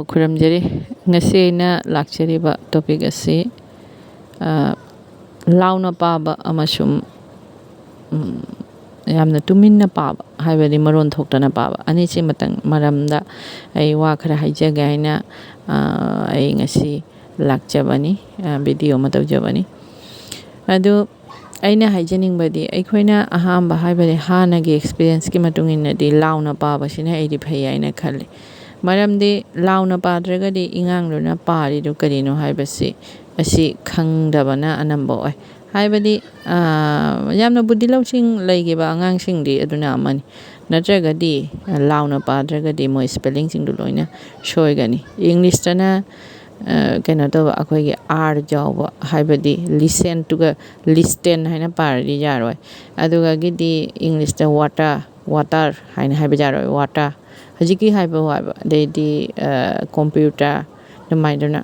Khurramjari ngasi aina lakchariba topic asi launa paba amasum yamna tuminna paba haibadi maron thoktana paba anisi matang maramda ai wa khara haijage aina ai ngasi lakchabani video ma tawjabani adu aina haijaningbadi aikhoina ahamba haibadi hanagi experience ki matungin di launa paba sina aidi phai aina khali maramdi launa padragadi ingangluna pari do karino haibasi asi khangdabana anamba oi haibadi yamna buddi lawsing laigiba angangsing di aduna amani natragadi launa padragadi mo spelling sing du loina shoigani english tana kena to akhoi r jawba haibadi listen to ga listen haina pardi jaroi aduga gidi english ta water haina haiba jaroi water hajiki haiba waiba di computer the maidana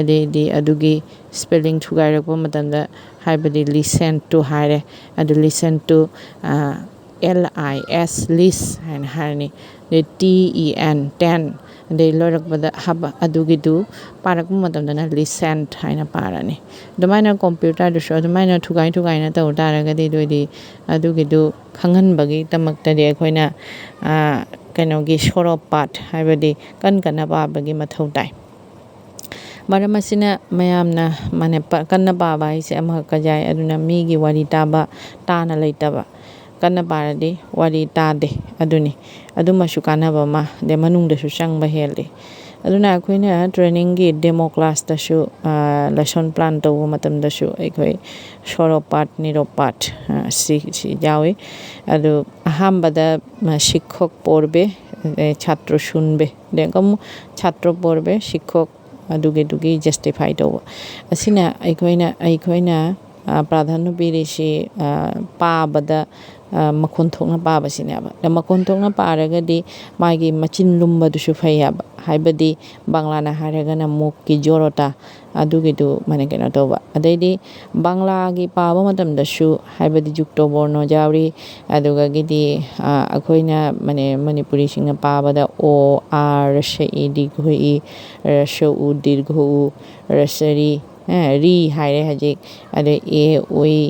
di adugi spelling thugai rakpa matamda haibadi listen to haire adu listen to lis list and harni the ten they lorakpada haba adugi du parakpa matamda na listen haina parani domaina computer du show domaina thugai na taw taragadi doidi adugi du khanghanbagi tamakta de khoina kenogi shoropat haibadi kannaba bagi mathau tai maramasina mayamna mane kannaba ba ise ama kajai aduna migi wari taba tana leitaba kannaba di wari tade aduni aduma shukanaba ma de manungda su changba helde aduna akoina training gi demo class ta shu lesson plan to matam da shu aikoi shoropat niropat si jawi adu ahambada shiক্ষক পড়বে ছাত্র শুনবে দেখম ছাত্র পড়বে শিক্ষক দুগে justify তব আসিনা আইখোইনা প্রাধান্য পিরিসি পাবada makhon thokna paba sinaba da makhon thokna paragadi magi machin lumba du su phayaba haibadi bangla na haragana mukki jorota adugi du mane kena toba adaidi bangla gi paba matam da su haibadi jukto borno jawri aduga gidi akhoina mane manipuri singna paba da o r she di ghui shu dirghu rasari ri haire hajik ade e oi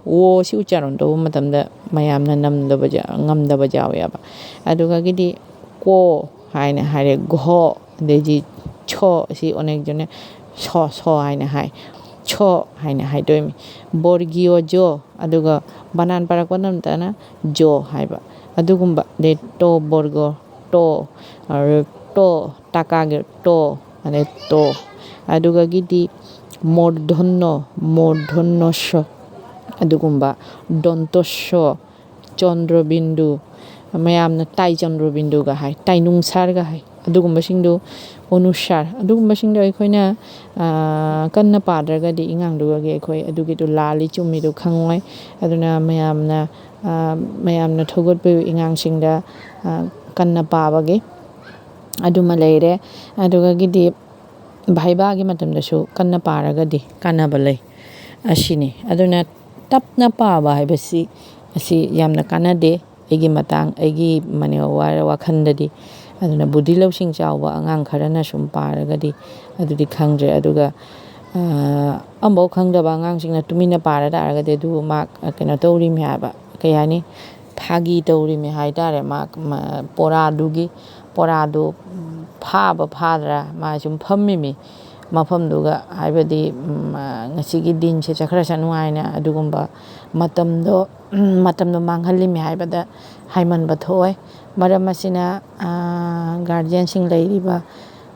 wo si ucharon to matamda mayamna ngamdaba jawyaba aduga gidi ko haina hare go deji cho si onek jone so haina hai cho haina hai doimi borgio jo aduga banan parakwanam tana jo haiba adugumba de to borgo to takage to ane to aduga gidi mordhonno sho adugumba dontosho chandrobindu mayamna tai chandrobindu ga hai tai nungsar ga hai adugumba singdu onushar adugumba singdu aikhoina kanna padraga di ingangdu ga akhoi adugi du lali chumi du khangoi aduna mayamna thogot pe ingang singda kanna pabage aduma leire aduga gidi bhaiba gi matamda su kanna paraga di kanaba lei asini aduna tapna paba haibasi asi yamna kanade egi matang egi mane wakhandadi aduna budhi lawsing chawba angang kharana sum paragadi adudi khangre aduga ambo khangdaba angang singna tumina para daragade du mak kena tawri mi haba kayani phagi tawri mi haidare mak poradu phadra ma sum phammi mi mafamduga haibadi ngasigi din se chakhra sanuaina adugumba matamdo manghalimi haibada haiman bathoi maramasina guardian sing leiriba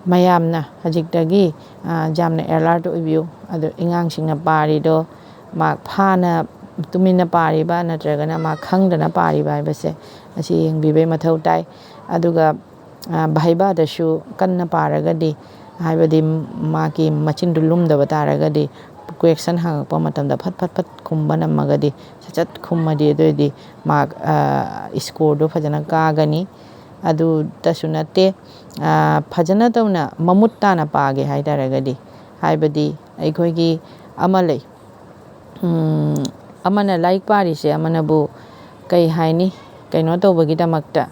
mayamna hajiktagi jamna alert oibiu adu ingang singna pari do mak phana tumina pari ba natragana ma khangdana pari ba base asi yengbibe mathau tai aduga bhaiba da shu kanna paragadi haibadi maki machin dulumdaba taragadi question hangakpa matamda phat khumbana magadi sachat khummadi doidi mak score do phajana kagani adu tasunate phajana tawna mamutta na page haidaragadi haibadi aikhoigi amalei amana like pari se amana bu kai haini kaino tawbagi damakta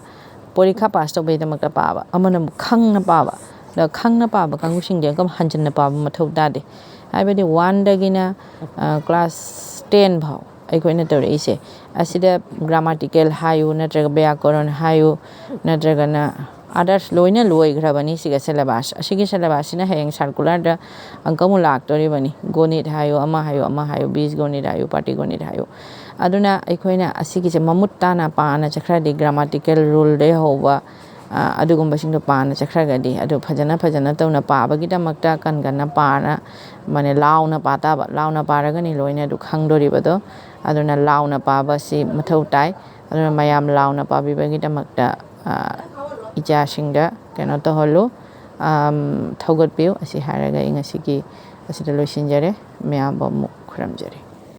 ꯄꯣꯔꯤꯈꯥ pass ꯇꯧꯕꯩꯗꯃꯛꯇ ꯄꯥꯕ ꯑꯃꯅ ꯑꯃꯨꯛ ꯈꯪꯅ ꯄꯥꯕ ꯑꯗ ꯈꯪꯅ ꯄꯥꯕ ꯀꯥꯡꯕꯨꯁꯤꯡꯗꯤ ꯑꯃꯨꯛꯀ ꯍꯟꯖꯤꯟꯅ ꯄꯥꯕ ꯃꯊꯧ ꯇꯥꯗꯦ ꯍꯥꯏꯕꯗꯤ 1ꯗꯒꯤꯅ ꯀ꯭ꯂꯥꯁ 10 ꯐꯥꯎ ꯑꯩꯈꯣꯏꯅ ꯇꯧꯔꯛꯏꯁꯦ ꯑꯁꯤꯗ ꯒ꯭ꯔꯥꯃꯥꯇꯤꯀꯦꯜ ꯍꯥꯏꯌꯨ ꯅꯠꯇ꯭ꯔꯒ ꯕ꯭ꯌꯥꯀꯔꯟ ꯍꯥꯏꯌꯨ ꯅꯠꯇ꯭ꯔꯒꯅ ꯑꯗꯔꯁ ꯂꯣꯏꯅ ꯂꯣꯏꯈ꯭ꯔꯕꯅꯤ ꯁꯤꯒ ꯁꯦꯂꯦꯕꯁ ꯑꯁꯤꯒꯤ ꯁꯦꯂꯦꯕꯁꯁꯤꯅ ꯍꯌꯦꯡ ꯁꯥꯔꯀꯨꯂꯔꯗ ꯑꯪꯀ ꯑꯃꯨꯛ ꯂꯥꯛꯇꯣꯔꯤꯕꯅꯤ ꯒꯣꯅꯤꯠ ꯍꯥꯏꯌꯨ ꯑꯃ ꯍꯥꯏꯌꯨ ꯕꯤꯖ ꯒꯣꯅꯤꯠ ꯍꯥꯏꯌꯨ ꯄꯥꯔꯇꯤ ꯒꯣꯅꯤꯠ ꯍꯥꯏꯌꯨ ꯑꯗꯨꯅ ꯑꯩꯈꯣꯏꯅ ꯑꯁꯤꯒꯤꯁꯦ ꯃꯃꯨꯠ ꯇꯥꯅ ꯄꯥꯅ ꯆꯠꯈ꯭ꯔꯗꯤ ꯒ꯭ꯔꯥꯃꯥꯇꯤꯀꯦꯜ ꯔꯨꯜꯗꯩ ꯍꯧꯕ ꯑꯗꯨꯒꯨꯝꯕꯁꯤꯡꯗꯣ ꯄꯥꯅ ꯆꯠꯈ꯭ꯔꯒꯗꯤ ꯑꯗꯨ ꯐꯖꯅ ꯇꯧꯅ ꯄꯥꯕꯒꯤꯗꯃꯛꯇ ꯀꯟꯅ ꯄꯥꯅ ꯃꯥꯅꯦ ꯂꯥꯎꯅ ꯄꯥꯇꯥꯕ ꯂꯥꯎꯅ ꯄꯥꯔꯒꯅꯤ ꯂꯣꯏꯅ ꯑꯗꯨ ꯈꯪꯗꯣꯔꯤꯕꯗꯣ ꯑꯗꯨꯅ ꯂꯥꯎꯅ ꯄꯥꯕꯁꯤ ꯃꯊꯧ ꯇꯥꯏ ꯑꯗꯨꯅ ꯃꯌꯥꯝ ꯂꯥꯎꯅ ꯄꯥꯕꯤꯕꯒꯤꯗꯃꯛꯇ ꯏꯆꯥꯁꯤꯡꯗ ꯀꯩꯅꯣ ꯇꯧꯍꯜꯂꯨ ꯊꯧꯒꯠꯄꯤꯌꯨ ꯑꯁꯤ ꯍꯥꯏꯔꯒ ꯑꯩ ꯉꯁꯤꯒꯤ ꯑꯁꯤꯗ ꯂꯣꯏꯁꯤꯟꯖꯔꯦ ꯃꯌꯥꯝꯕꯨ ꯑꯃꯨꯛ ꯈꯨꯔꯨꯝꯖꯔꯤ